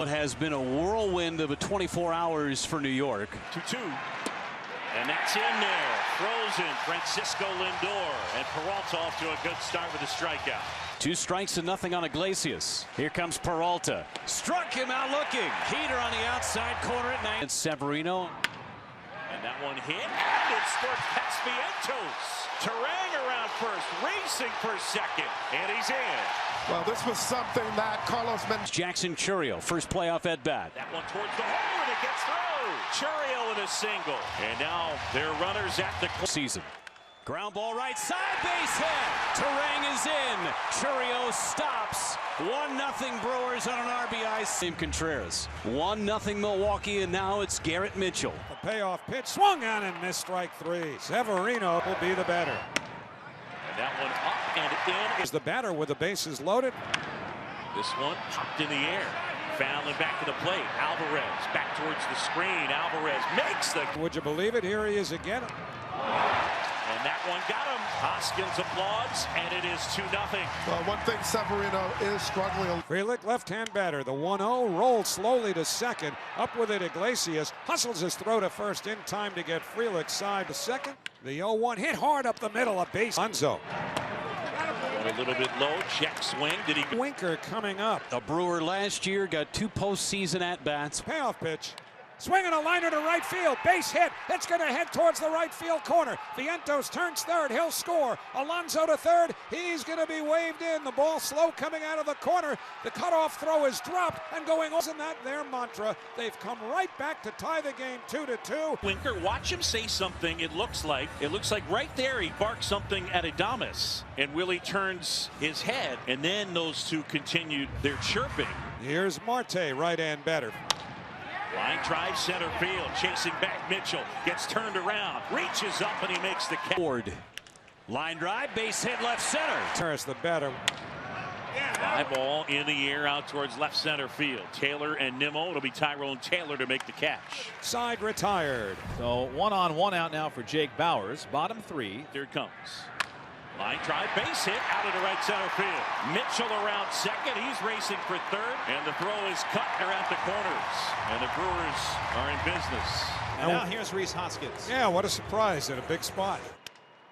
It has been a whirlwind of a 24 hours for New York. 2-2. And that's in there. Throws in Francisco Lindor. And Peralta off to a good start with a strikeout. 2 strikes to nothing on Iglesias. Here comes Peralta. Struck him out looking. Heater on the outside corner at 9. It's Severino. And that one hit. And it squirts past Vientos. Terang around first. Racing for second. And he's in. Well, this was something that Carlos mentioned. Jackson Churio, first playoff at bat. That one towards the hole, and it gets through. Churio with a single. And now they're runners at the season. Ground ball right side, base hit. Terang is in. Churio stops. 1-0 Brewers on an RBI. Same Contreras. 1-0 Milwaukee, and now it's Garrett Mitchell. The payoff pitch swung on and missed, strike 3. Severino will be the batter. And that one up and in. Is the batter with the bases loaded. This one popped in the air. Fouling back to the plate. Alvarez back towards the screen. Alvarez makes the. Would you believe it? Here he is again. And that one got him. Hoskins applauds, and it is 2-0. Well, one thing Severino is struggling. Frelick, left-hand batter. The 1-0 rolls slowly to second. Up with it, Iglesias hustles his throw to first in time to get Frelick's side to second. The 0-1 hit hard up the middle of base. Alonso. A little bit low, check swing. Did he? Winker coming up. A Brewer last year got 2 postseason at-bats. Payoff pitch. Swinging a liner to right field. Base hit. It's going to head towards the right field corner. Vientos turns third. He'll score. Alonso to third. He's going to be waved in. The ball slow coming out of the corner. The cutoff throw is dropped and going. Isn't that their mantra? They've come right back to tie the game 2-2. Winker, watch him say something. It looks like right there he barks something at Adames. And Willie turns his head. And then those two continued their chirping. Here's Marte, right-hand batter. Line drive center field, chasing back Mitchell, gets turned around, reaches up, and he makes the catch. Ford. Line drive, base hit left center. There's the batter. Fly ball in the air out towards left center field. Taylor and Nimmo. It'll be Tyrone Taylor to make the catch. Side retired. So 1-on-1 out now for Jake Bauers. Bottom 3. Here it comes. Line drive, base hit out into right center field. Mitchell around second. He's racing for third. And the throw is cut. They're at the corners. And the Brewers are in business. And now here's Rhys Hoskins. Yeah, what a surprise at a big spot.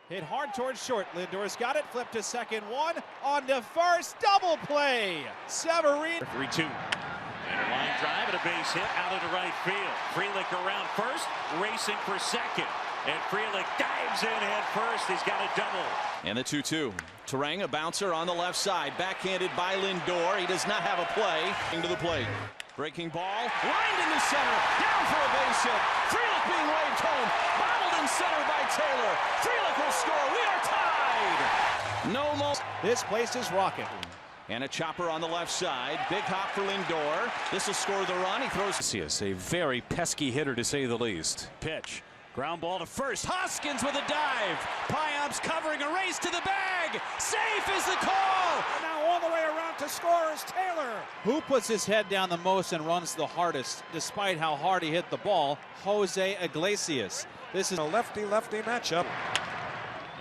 Hit hard towards short. Lindor's got it. Flip to second. 1 on to first. Double play. Severino. 3-2. And a line drive and a base hit out into right field. Frelick around first. Racing for second. And Frelick dives in head first. He's got a double. And the 2-2. Terang, a bouncer on the left side. Backhanded by Lindor. He does not have a play. Into the plate. Breaking ball. Lined into center. Down for a base hit. Frelick being waved home. Bottled in center by Taylor. Frelick will score. We are tied. No more. This place is rocking. And a chopper on the left side. Big hop for Lindor. This will score the run. He throws. Iglesias, a very pesky hitter to say the least. Pitch. Ground ball to first. Hoskins with a dive. Piop's covering a race to the bag. Safe is the call. Now all the way around to score is Taylor. Who puts his head down the most and runs the hardest, despite how hard he hit the ball? Jose Iglesias. This is a lefty-lefty matchup.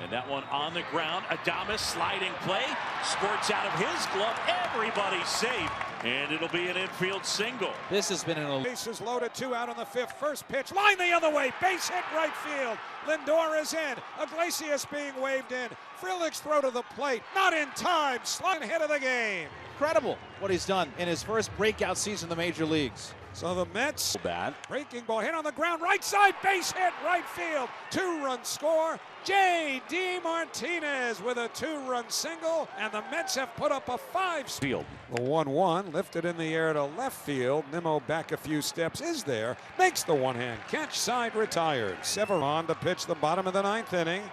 And that one on the ground. Adames sliding play. Squirts out of his glove. Everybody's safe. And it'll be an infield single. This has been an bases loaded, 2 out on the 5th. First pitch, line the other way. Base hit right field. Lindor is in. Iglesias being waved in. Frelick's throw to the plate. Not in time. Slide hit of the game. incredible what he's done in his first breakout season in the major leagues. So the Mets, bad breaking ball hit on the ground, right side, base hit, right field, 2-run score. J.D. Martinez with a 2-run single, and the Mets have put up a 5 field. The 1-1 lifted in the air to left field. Nimmo back a few steps, is there, makes the one-hand catch, side retired. Severon to pitch the bottom of the 9th inning.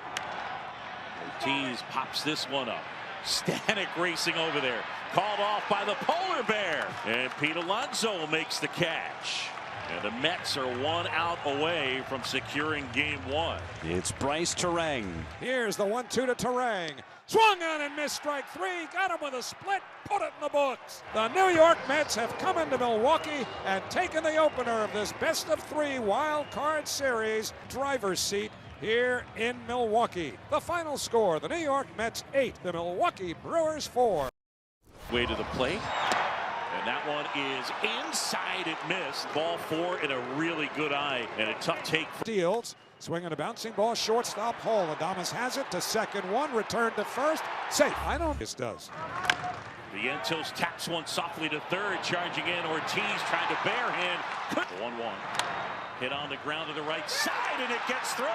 Ortiz pops this one up. Stanek racing over there. Called off by the polar bear. And Pete Alonso makes the catch. And the Mets are 1 out away from securing game 1. It's Bryce Terang. Here's the 1-2 to Terang. Swung on and missed, strike 3. Got him with a split. Put it in the books. The New York Mets have come into Milwaukee and taken the opener of this best-of-3 wild card series driver's seat here in Milwaukee. The final score, the New York Mets 8, the Milwaukee Brewers 4. Way to the plate. And And that one is inside. It missed. Ball 4 in a really good eye. And a tough take. Fields swinging a bouncing ball, shortstop Hall. Adames has it to second one, return to first. Safe. I don't. This does. Vientos taps one softly to third. Charging in. Ortiz trying to barehand. 1-1. Hit on the ground to the right side, and it gets through.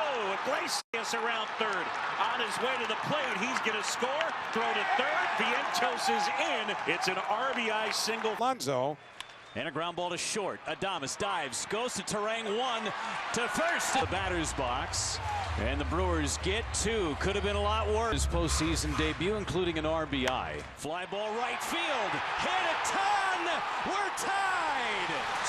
Iglesias around third. On his way to the plate. He's going to score. Throw to third. Vientos is in. It's an RBI single. Alonso. And a ground ball to short. Adames dives, goes to Terang, 1 to first. The batter's box. And the Brewers get 2. Could have been a lot worse. His postseason debut, including an RBI. Fly ball right field. Hit a ton. We're tied.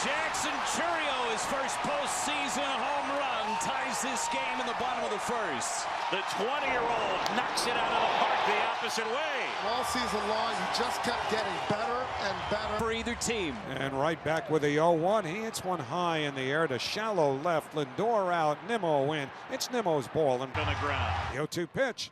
Jackson Chourio, his first postseason home run, ties this game in the bottom of the first. The 20-year-old knocks it out of the park the opposite way. All season long, he just kept getting better and better. For either team. And right back with the 0-1. He hits one high in the air to shallow left. Lindor out. Nimmo in. It's Nimmo's ball. And On the ground. the 0-2 pitch.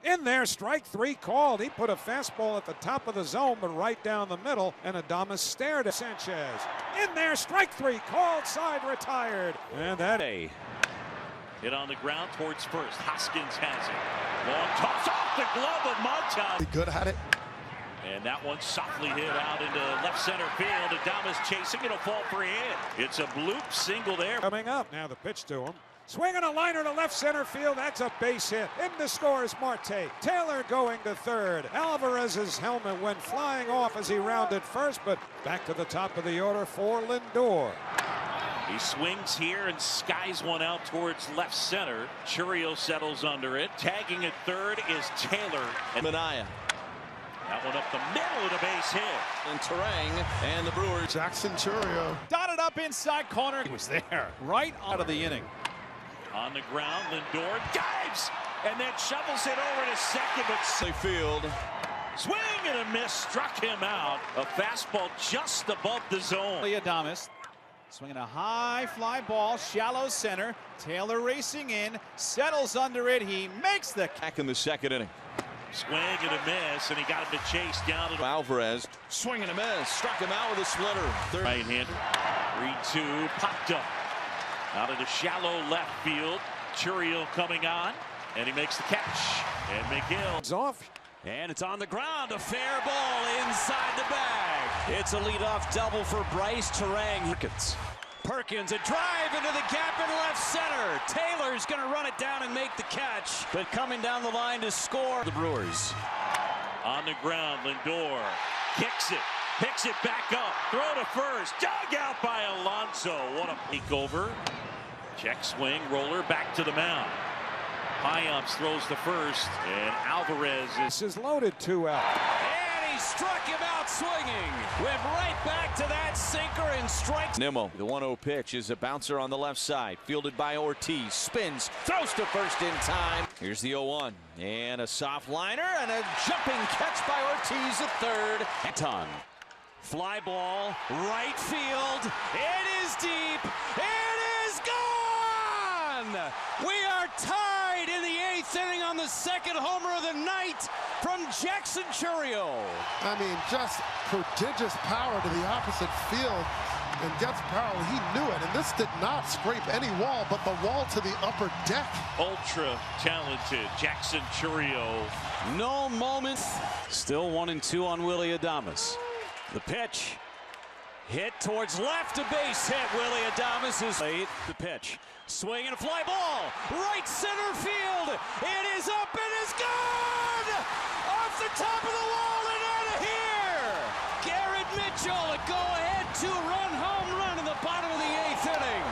In there, strike 3 called. He put a fastball at the top of the zone, but right down the middle. And Adames stared at Sanchez. In there, strike 3 called. Side retired. And that A. Hit on the ground towards first. Hoskins has it. Long toss off the glove of Montas. Be good at it. And that one softly hit out into left center field. Adames chasing. It'll fall for a hit. It's a bloop single there. coming up. Now the pitch to him. Swinging a liner to left center field. That's a base hit. In to score is Marte. Taylor going to third. Alvarez's helmet went flying off as he rounded first, but back to the top of the order for Lindor. He swings here and skies one out towards left center. Chourio settles under it. Tagging at third is Taylor. And Manaya that one up the middle of the base hit. and Terang, and the Brewers. Jackson Chourio. Dotted up inside corner. He was there. Right out of the inning. On the ground, Lindor dives and then shovels it over to second, but They field. swing and a miss struck him out. A fastball just above the zone. Adames swinging a high fly ball, shallow center. Taylor racing in, settles under it. He makes the Back in the second inning. Swing and a miss, and he got him to chase down to Alvarez swing and a miss. Struck him out with a splitter. Third. right-hander. 3-2, popped up. Out of the shallow left field. Chourio coming on, and he makes the catch. And McGill. It's off. And it's on the ground. A fair ball inside the bag. It's a leadoff double for Bryce Terang. Perkins, a drive into the gap in left center. Taylor's going to run it down and make the catch. But coming down the line to score, the Brewers. On the ground, Lindor kicks it, picks it back up, throw to first, dug out by Alonso. What a peek over. Check swing, roller back to the mound. Hyams throws to first, and Alvarez is. This is loaded 2 out. And he struck him out swinging. Went right back to that sinker and strikes. Nimmo, the 1-0 pitch is a bouncer on the left side. Fielded by Ortiz. Spins, throws to first in time. Here's the 0-1. And a soft liner and a jumping catch by Ortiz at third. Ton. Fly ball, right field. It is deep. It is gone. We are tied in the 8th inning on the second homer of the night from Jackson Chourio. I mean, just prodigious power to the opposite field. And gets power. He knew it. And this did not scrape any wall, but the wall to the upper deck. Ultra talented Jackson Chourio. No moment. Still 1-2 on Willy Adames. The pitch. Hit towards left, a base hit. Willy Adames is late. The pitch. Swing and a fly ball. Right center field. It is up and is gone. Off the top of the wall and out of here. Garrett Mitchell, a go-ahead 2-run home run in the bottom of the 8th inning.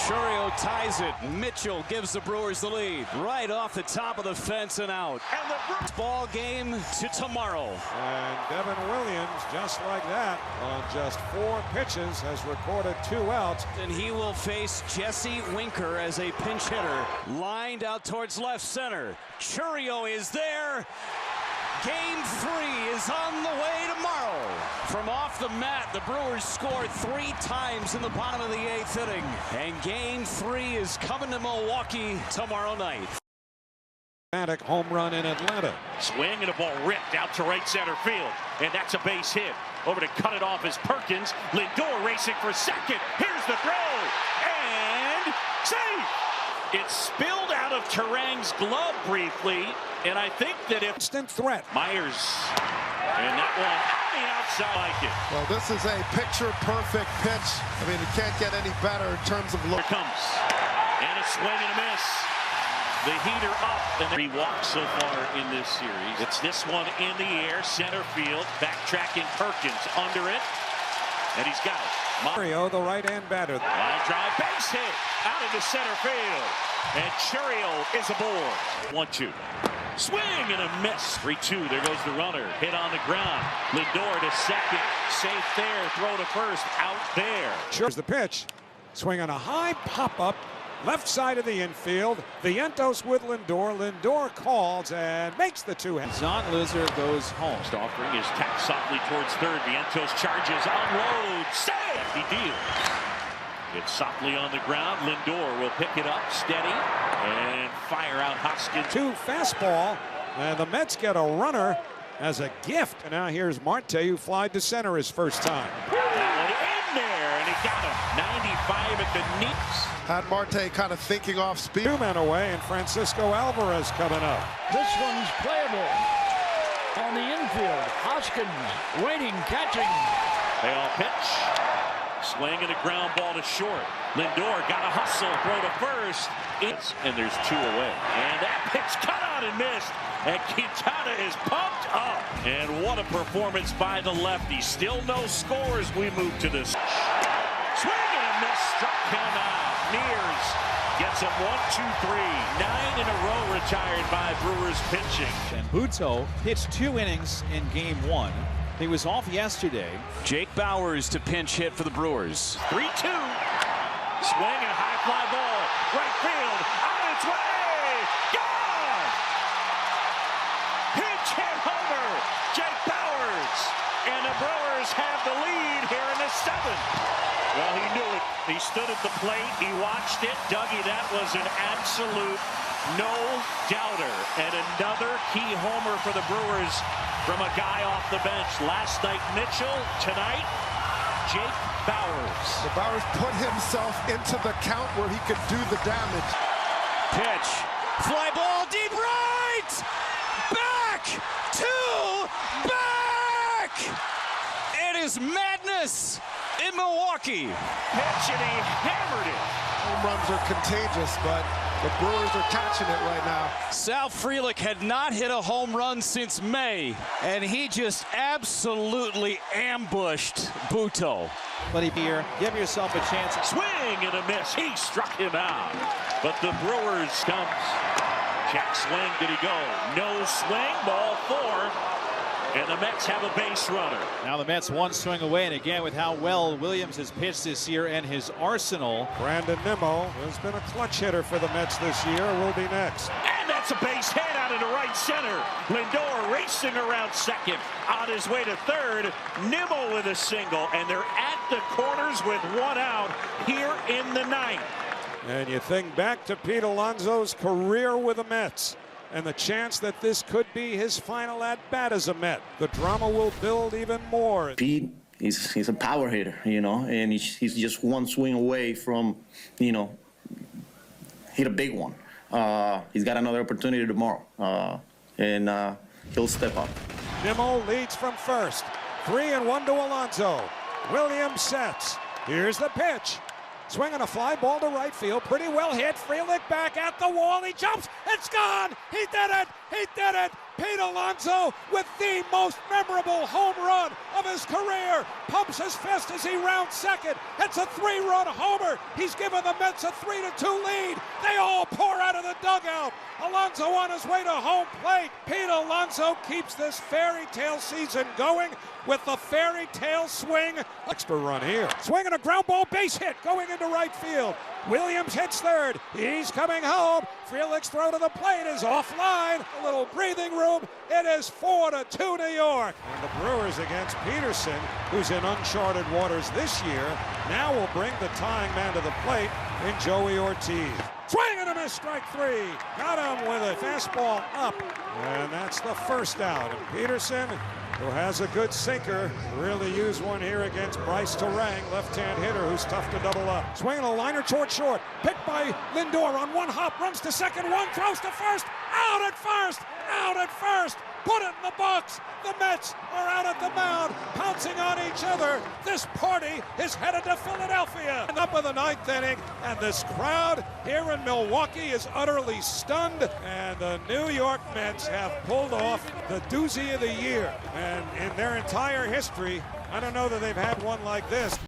Chourio ties it. Mitchell gives the Brewers the lead. Right off the top of the fence and out. And the Brewers ball game to tomorrow. And Devin Williams, just like that, on just 4 pitches, has recorded 2 outs. And he will face Jesse Winker as a pinch hitter. Lined out towards left center. Chourio is there. Game 3 is on the way tomorrow. From off the mat, the Brewers scored 3 times in the bottom of the 8th inning. And Game 3 is coming to Milwaukee tomorrow night. Dramatic home run in Atlanta. swing and a ball ripped out to right center field. And that's a base hit. Over to cut it off is Perkins. Lindor racing for second. Here's the throw. And safe. It spilled out of Turang's glove briefly. And I think that if Instant threat. Myers, and that one on the outside, like it. Well, this is a picture-perfect pitch. I mean, it can't get any better in terms of look. Here comes. And a swing and a miss. The heater up. And he walked so far in this series. It's this one in the air, center field. Backtracking Perkins under it. And he's got it. Mario, the right-hand batter. Line drive, base hit out into center field. And Churio is aboard. 1-2. Swing and a miss. 3-2. There goes the runner. Hit on the ground. Lindor to second. Safe there. Throw to first. Out there. Here's the pitch. Swing on a high pop-up. Left side of the infield. Vientos with Lindor. Lindor calls and makes the two-hit. Zon loser goes home. Offering is tapped softly towards third. Vientos charges. Unloads. Save. He deals. It's softly on the ground. Lindor will pick it up. Steady. And fire out Hoskins. Two fastball. And the Mets get a runner as a gift. And now here's Marte, who flied to center his first time. That one in there. And he got him. 95 at the knees. Had Marte kind of thinking off speed. Two men away, and Francisco Alvarez coming up. This one's playable. On the infield, Hoskins waiting, catching. They all pitch. Swing and a ground ball to short. Lindor got a hustle, throw to first. And there's two away. And that pitch cut out and missed. And Quintana is pumped up. And what a performance by the lefty. Still no scores. We move to this. Swing and a miss. Struck him out. Mears gets him 1, 2, 3. 9 in a row retired by Brewers pitching. And Buto pitched 2 innings in game 1. He was off yesterday. Jake Bauers to pinch hit for the Brewers. 3-2. Swing and high fly ball. Right field. On its way. Gone. Pinch hit homer. Jake Bauers. And the Brewers have the lead here in the 7th. Well, he knew it. He stood at the plate. He watched it. Dougie, that was an absolute no-doubter. And another key homer for the Brewers from a guy off the bench. Last night, Mitchell. Tonight, Jake Bauers. So Bauers put himself into the count where he could do the damage. Pitch. Fly ball deep right. Back to back. It is madness in Milwaukee. Pitch, and he hammered it. Home runs are contagious, but the Brewers are catching it right now. Sal Frelick had not hit a home run since May, and he just absolutely ambushed Buto. But here, give yourself a chance. Swing and a miss. He struck him out. But the Brewers comes. Check swing. Did he go? No swing. Ball 4. And the Mets have a base runner. Now the Mets 1 swing away, and again with how well Williams has pitched this year and his arsenal. Brandon Nimmo has been a clutch hitter for the Mets this year. Will be next. And that's a base hit out into right center. Lindor racing around second. On his way to third. Nimmo with a single. And they're at the corners with 1 out here in the 9th. And you think back to Pete Alonso's career with the Mets and the chance that this could be his final at-bat as a Met. The drama will build even more. Pete, he's a power hitter, you know, and he's just 1 swing away from, you know, hit a big one. He's got another opportunity tomorrow, and he'll step up. Nimmo leads from first. 3-1 to Alonso. Williams sets. Here's the pitch. Swinging a fly ball to right field. Pretty well hit. Frelick back at the wall. He jumps. It's gone. He did it. He did it. Pete Alonso with the most memorable home run of his career. Pumps his fist as he rounds second. It's a 3-run homer. He's given the Mets a 3-2 lead. They all pour out of the dugout. Alonso on his way to home plate. Pete Alonso keeps this fairy tale season going with the fairy tale swing. Extra run here. Swinging a ground ball base hit going into right field. Williams hits third. He's coming home. Frelick's throw to the plate is offline. A little breathing room. It is 4-2 New York. And the Brewers against Peterson, who's in uncharted waters this year, now will bring the tying man to the plate in Joey Ortiz. Swing and a miss, strike 3. Got him with a fastball up. And that's the first out. And Peterson who has a good sinker, really used one here against Bryce Terang, left-hand hitter who's tough to double up. Swinging a liner toward short, picked by Lindor on one hop, runs to second, one throws to first, out at first, put it in the box. The Mets are out at the mound, pouncing on each other. This party is headed to Philadelphia. And up of the ninth inning, and this crowd here in Milwaukee is utterly stunned. And the New York Mets have pulled off the doozy of the year. And in their entire history, I don't know that they've had one like this.